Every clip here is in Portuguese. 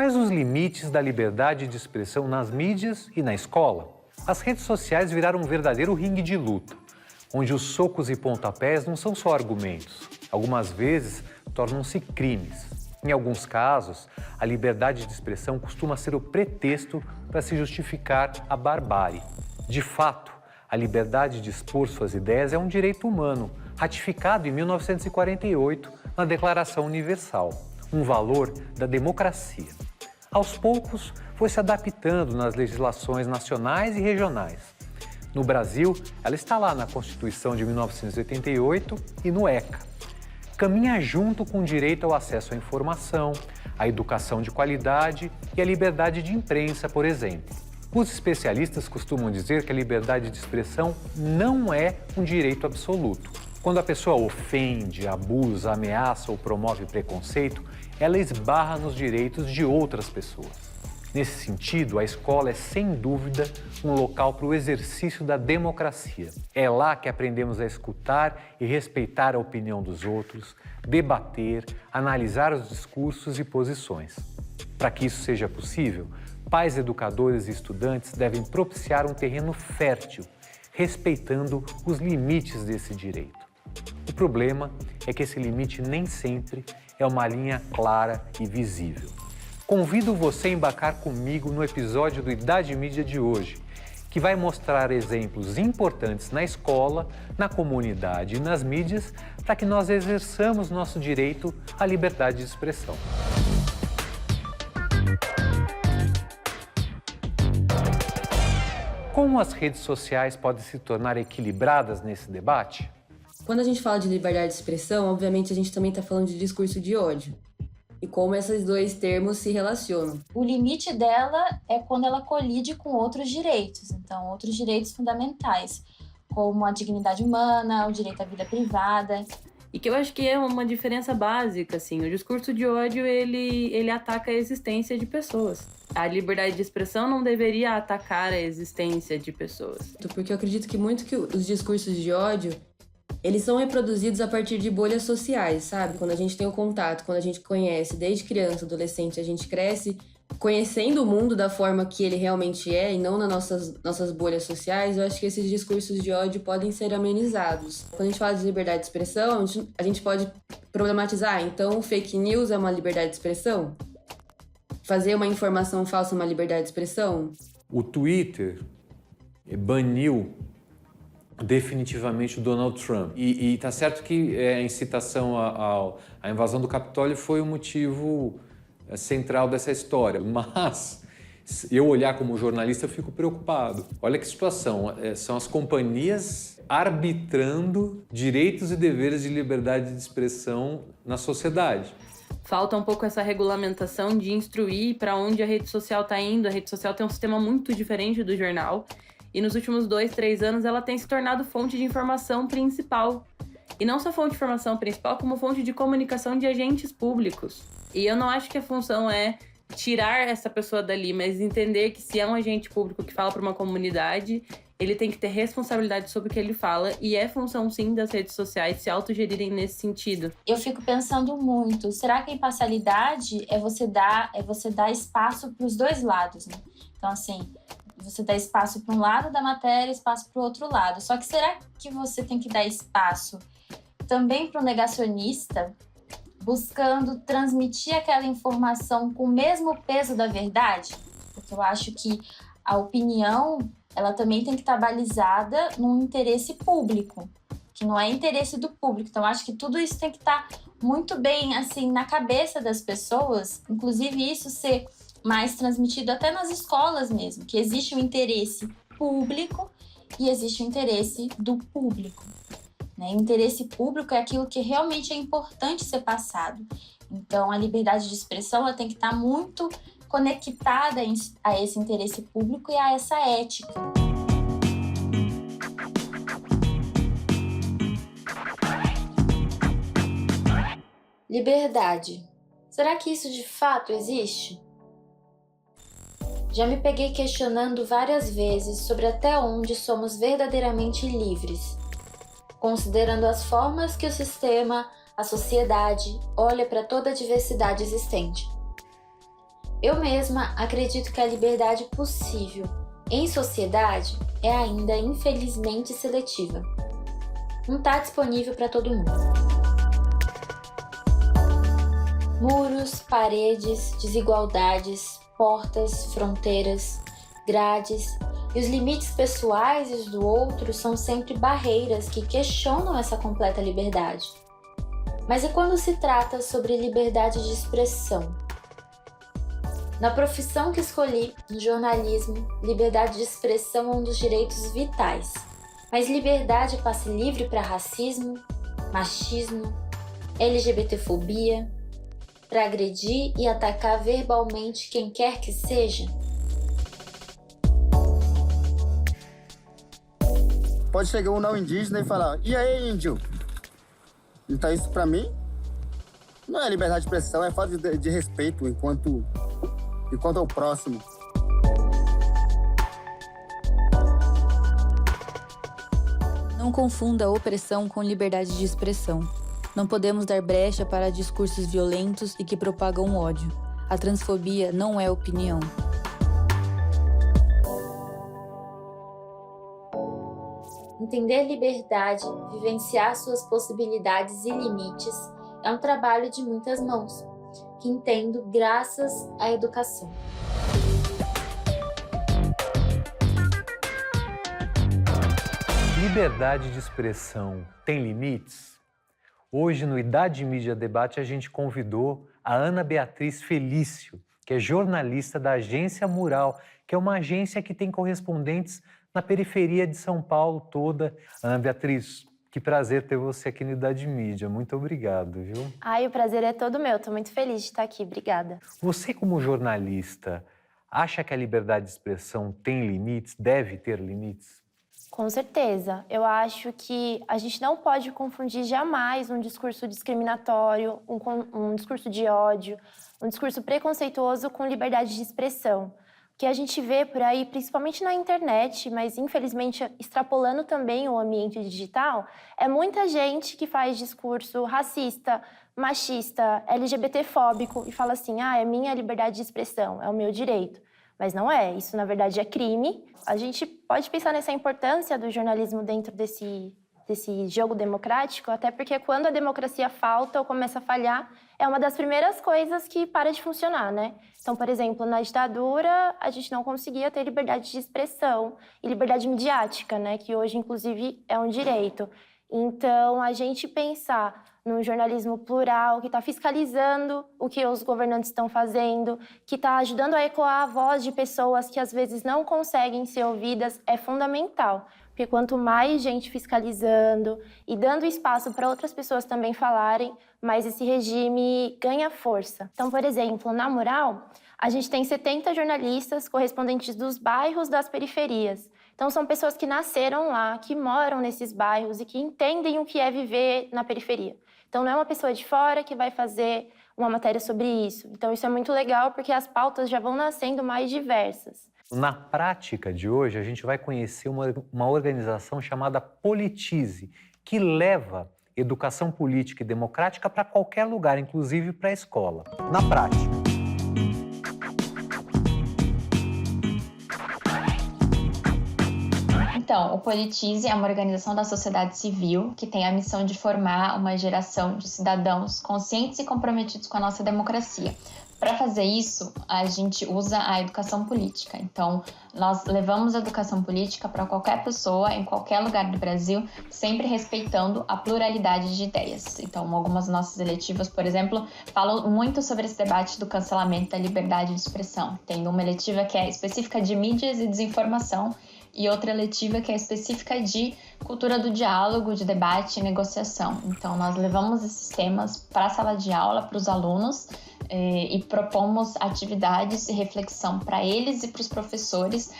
Quais os limites da liberdade de expressão nas mídias e na escola? As redes sociais viraram um verdadeiro ringue de luta, onde os socos e pontapés não são só argumentos. Algumas vezes, tornam-se crimes. Em alguns casos, a liberdade de expressão costuma ser o pretexto para se justificar a barbárie. De fato, a liberdade de expor suas ideias é um direito humano, ratificado em 1948 na Declaração Universal, um valor da democracia. Aos poucos, foi se adaptando nas legislações nacionais e regionais. No Brasil, ela está lá na Constituição de 1988 e no ECA. Caminha junto com o direito ao acesso à informação, à educação de qualidade e à liberdade de imprensa, por exemplo. Os especialistas costumam dizer que a liberdade de expressão não é um direito absoluto. Quando a pessoa ofende, abusa, ameaça ou promove preconceito, ela esbarra nos direitos de outras pessoas. Nesse sentido, a escola é, sem dúvida, um local para o exercício da democracia. É lá que aprendemos a escutar e respeitar a opinião dos outros, debater, analisar os discursos e posições. Para que isso seja possível, pais, educadores e estudantes devem propiciar um terreno fértil, respeitando os limites desse direito. O problema é que esse limite nem sempre é uma linha clara e visível. Convido você a embarcar comigo no episódio do Idade Mídia de hoje, que vai mostrar exemplos importantes na escola, na comunidade e nas mídias para que nós exerçamos nosso direito à liberdade de expressão. Como as redes sociais podem se tornar equilibradas nesse debate? Quando a gente fala de liberdade de expressão, obviamente a gente também está falando de discurso de ódio. E como esses dois termos se relacionam. O limite dela é quando ela colide com outros direitos, então outros direitos fundamentais, como a dignidade humana, o direito à vida privada. E que eu acho que é uma diferença básica, assim. O discurso de ódio, ele ataca a existência de pessoas. A liberdade de expressão não deveria atacar a existência de pessoas. Porque eu acredito que muito que os discursos de ódio, eles são reproduzidos a partir de bolhas sociais, sabe? Quando a gente tem o contato, quando a gente conhece, desde criança, adolescente, a gente cresce conhecendo o mundo da forma que ele realmente é e não nas nossas bolhas sociais, eu acho que esses discursos de ódio podem ser amenizados. Quando a gente fala de liberdade de expressão, a gente pode problematizar, então fake news é uma liberdade de expressão? Fazer uma informação falsa é uma liberdade de expressão? O Twitter baniu definitivamente o Donald Trump. E tá certo que a incitação à invasão do Capitólio foi o motivo central dessa história, mas eu olhar como jornalista eu fico preocupado. Olha que situação, são as companhias arbitrando direitos e deveres de liberdade de expressão na sociedade. Falta um pouco essa regulamentação de instruir para onde a rede social está indo. A rede social tem um sistema muito diferente do jornal. E nos últimos 2, 3 anos ela tem se tornado fonte de informação principal. E não só fonte de informação principal, como fonte de comunicação de agentes públicos. E eu não acho que a função é tirar essa pessoa dali, mas entender que se é um agente público que fala para uma comunidade, ele tem que ter responsabilidade sobre o que ele fala. E é função, sim, das redes sociais se autogerirem nesse sentido. Eu fico pensando muito, será que a imparcialidade é você dar espaço para os dois lados, né? Então, assim, você dá espaço para um lado da matéria, espaço para o outro lado. Só que será que você tem que dar espaço também para o negacionista, buscando transmitir aquela informação com o mesmo peso da verdade? Porque eu acho que a opinião, ela também tem que estar balizada num interesse público, que não é interesse do público. Então, eu acho que tudo isso tem que estar muito bem, assim, na cabeça das pessoas, inclusive isso ser mais transmitido até nas escolas mesmo, que existe o interesse público e existe o interesse do público. Né? O interesse público é aquilo que realmente é importante ser passado. Então, a liberdade de expressão ela tem que estar muito conectada a esse interesse público e a essa ética. Liberdade. Será que isso de fato existe? Já me peguei questionando várias vezes sobre até onde somos verdadeiramente livres, considerando as formas que o sistema, a sociedade, olha para toda a diversidade existente. Eu mesma acredito que a liberdade possível em sociedade é ainda infelizmente seletiva. Não está disponível para todo mundo. Muros, paredes, desigualdades, portas, fronteiras, grades e os limites pessoais e os do outro são sempre barreiras que questionam essa completa liberdade. Mas e quando se trata sobre liberdade de expressão? Na profissão que escolhi, no jornalismo, liberdade de expressão é um dos direitos vitais. Mas liberdade é passe livre para racismo, machismo, LGBTfobia, para agredir e atacar verbalmente quem quer que seja? Pode chegar um não indígena e falar: e aí, índio? Então isso pra mim não é liberdade de expressão, é falta de respeito enquanto ao próximo. Não confunda a opressão com liberdade de expressão. Não podemos dar brecha para discursos violentos e que propagam ódio. A transfobia não é opinião. Entender liberdade, vivenciar suas possibilidades e limites é um trabalho de muitas mãos, que entendo graças à educação. Liberdade de expressão tem limites? Hoje, no Idade Mídia Debate, a gente convidou a Ana Beatriz Felício, que é jornalista da Agência Mural, que é uma agência que tem correspondentes na periferia de São Paulo toda. Ana Beatriz, que prazer ter você aqui no Idade Mídia. Muito obrigado, viu? Ai, o prazer é todo meu. Estou muito feliz de estar aqui. Obrigada. Você, como jornalista, acha que a liberdade de expressão tem limites, deve ter limites? Com certeza. Eu acho que a gente não pode confundir jamais um discurso discriminatório, um discurso de ódio, um discurso preconceituoso com liberdade de expressão. O que a gente vê por aí, principalmente na internet, mas infelizmente extrapolando também o ambiente digital, é muita gente que faz discurso racista, machista, LGBTfóbico e fala assim: é minha liberdade de expressão, é o meu direito. Mas não é, isso na verdade é crime. A gente pode pensar nessa importância do jornalismo dentro desse jogo democrático, até porque quando a democracia falta ou começa a falhar, é uma das primeiras coisas que para de funcionar, né? Então, por exemplo, na ditadura, a gente não conseguia ter liberdade de expressão e liberdade midiática, né? Que hoje, inclusive, é um direito. Então, a gente pensar num jornalismo plural, que está fiscalizando o que os governantes estão fazendo, que está ajudando a ecoar a voz de pessoas que às vezes não conseguem ser ouvidas, é fundamental. Porque quanto mais gente fiscalizando e dando espaço para outras pessoas também falarem, mais esse regime ganha força. Então, por exemplo, na Mural, a gente tem 70 jornalistas correspondentes dos bairros das periferias. Então, são pessoas que nasceram lá, que moram nesses bairros e que entendem o que é viver na periferia. Então, não é uma pessoa de fora que vai fazer uma matéria sobre isso. Então, isso é muito legal porque as pautas já vão nascendo mais diversas. Na prática de hoje, a gente vai conhecer uma organização chamada Politize, que leva educação política e democrática para qualquer lugar, inclusive para a escola. Na prática. Então, o Politize é uma organização da sociedade civil que tem a missão de formar uma geração de cidadãos conscientes e comprometidos com a nossa democracia. Para fazer isso, a gente usa a educação política. Então, nós levamos a educação política para qualquer pessoa, em qualquer lugar do Brasil, sempre respeitando a pluralidade de ideias. Então, algumas nossas eletivas, por exemplo, falam muito sobre esse debate do cancelamento da liberdade de expressão. Tem uma eletiva que é específica de mídias e desinformação, e outra eletiva que é específica de cultura do diálogo, de debate e negociação. Então, nós levamos esses temas para a sala de aula, para os alunos, e propomos atividades e reflexão para eles e para os professores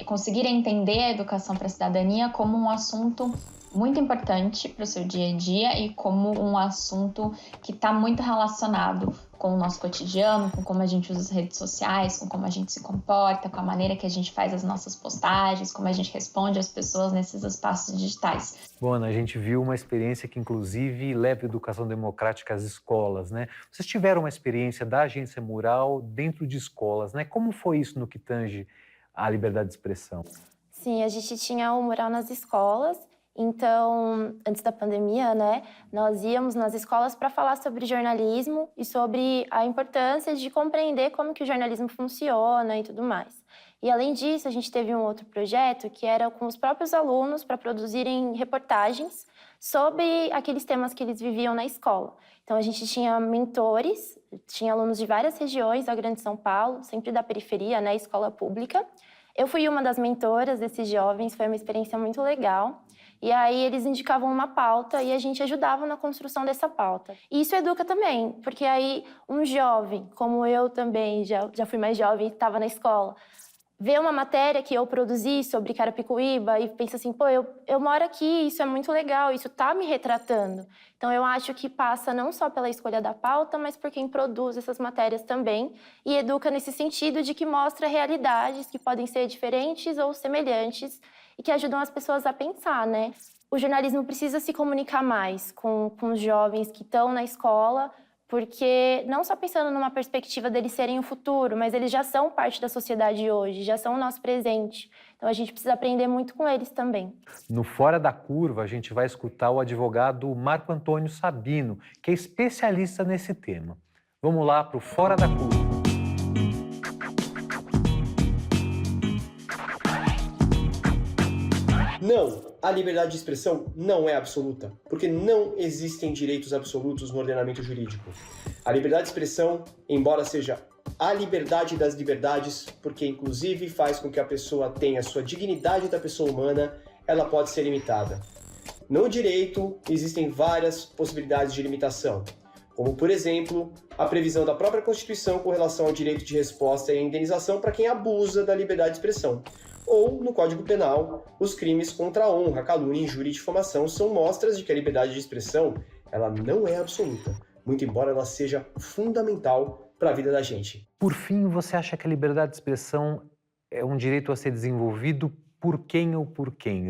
conseguirem entender a educação para a cidadania como um assunto muito importante para o seu dia a dia e como um assunto que está muito relacionado com o nosso cotidiano, com como a gente usa as redes sociais, com como a gente se comporta, com a maneira que a gente faz as nossas postagens, como a gente responde às pessoas nesses espaços digitais. Bom, Ana, a gente viu uma experiência que, inclusive, leva a educação democrática às escolas, né? Vocês tiveram uma experiência da Agência Mural dentro de escolas, né? Como foi isso no que tange à liberdade de expressão? Sim, a gente tinha o mural nas escolas. Então, antes da pandemia, né, nós íamos nas escolas para falar sobre jornalismo e sobre a importância de compreender como que o jornalismo funciona e tudo mais. E, além disso, a gente teve um outro projeto que era com os próprios alunos para produzirem reportagens sobre aqueles temas que eles viviam na escola. Então, a gente tinha mentores, tinha alunos de várias regiões da Grande São Paulo, sempre da periferia, né, escola pública. Eu fui uma das mentoras desses jovens, foi uma experiência muito legal. E aí eles indicavam uma pauta e a gente ajudava na construção dessa pauta. E isso educa também, porque aí um jovem, como eu também, já fui mais jovem e estava na escola, vê uma matéria que eu produzi sobre Carapicuíba e pensa assim, pô, eu moro aqui, isso é muito legal, isso tá me retratando. Então eu acho que passa não só pela escolha da pauta, mas por quem produz essas matérias também e educa nesse sentido de que mostra realidades que podem ser diferentes ou semelhantes e que ajudam as pessoas a pensar, né? O jornalismo precisa se comunicar mais com os jovens que estão na escola, porque não só pensando numa perspectiva deles serem o futuro, mas eles já são parte da sociedade hoje, já são o nosso presente. Então a gente precisa aprender muito com eles também. No Fora da Curva, a gente vai escutar o advogado Marco Antônio Sabino, que é especialista nesse tema. Vamos lá para o Fora da Curva. Não, a liberdade de expressão não é absoluta, porque não existem direitos absolutos no ordenamento jurídico. A liberdade de expressão, embora seja a liberdade das liberdades, porque inclusive faz com que a pessoa tenha a sua dignidade da pessoa humana, ela pode ser limitada. No direito, existem várias possibilidades de limitação, como, por exemplo, a previsão da própria Constituição com relação ao direito de resposta e indenização para quem abusa da liberdade de expressão. Ou, no Código Penal, os crimes contra a honra, calúnia, injúria e difamação são mostras de que a liberdade de expressão ela não é absoluta, muito embora ela seja fundamental para a vida da gente. Por fim, você acha que a liberdade de expressão é um direito a ser desenvolvido por quem ou por quem?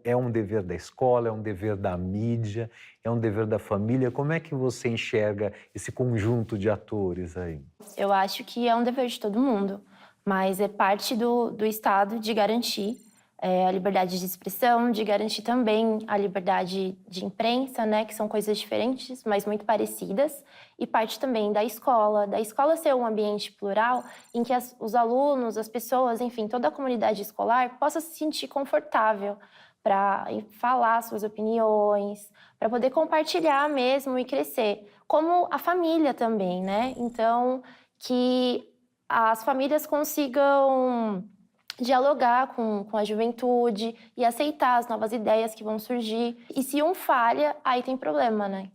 É um dever da escola, é um dever da mídia, é um dever da família? Como é que você enxerga esse conjunto de atores aí? Eu acho que é um dever de todo mundo, mas é parte do Estado de garantir a liberdade de expressão, de garantir também a liberdade de imprensa, né, que são coisas diferentes, mas muito parecidas, e parte também da escola ser um ambiente plural em que os alunos, as pessoas, enfim, toda a comunidade escolar possa se sentir confortável para falar suas opiniões, para poder compartilhar mesmo e crescer, como a família também, né? Então, que as famílias consigam dialogar com a juventude e aceitar as novas ideias que vão surgir. E se um falha, aí tem problema, né?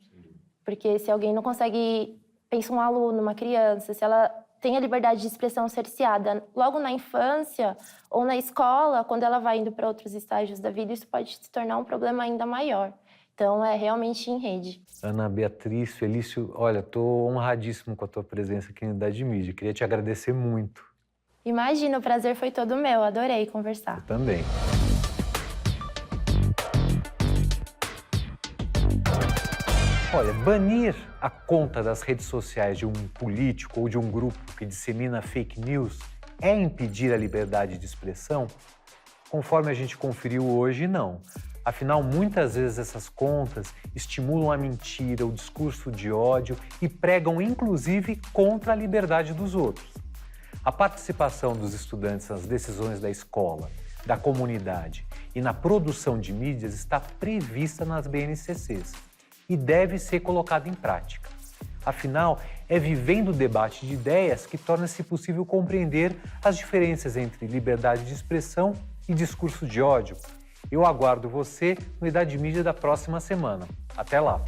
Porque se alguém não consegue, pensa um aluno, uma criança, se ela tem a liberdade de expressão cerceada logo na infância ou na escola, quando ela vai indo para outros estágios da vida, isso pode se tornar um problema ainda maior. Então, é realmente em rede. Ana Beatriz, Felício, olha, estou honradíssimo com a tua presença aqui na Idade Mídia. Queria te agradecer muito. Imagina, o prazer foi todo meu. Adorei conversar. Eu também. Olha, banir a conta das redes sociais de um político ou de um grupo que dissemina fake news é impedir a liberdade de expressão? Conforme a gente conferiu hoje, não. Afinal, muitas vezes essas contas estimulam a mentira, o discurso de ódio e pregam, inclusive, contra a liberdade dos outros. A participação dos estudantes nas decisões da escola, da comunidade e na produção de mídias está prevista nas BNCCs e deve ser colocada em prática. Afinal, é vivendo o debate de ideias que torna-se possível compreender as diferenças entre liberdade de expressão e discurso de ódio. Eu aguardo você no Idade Mídia da próxima semana. Até lá!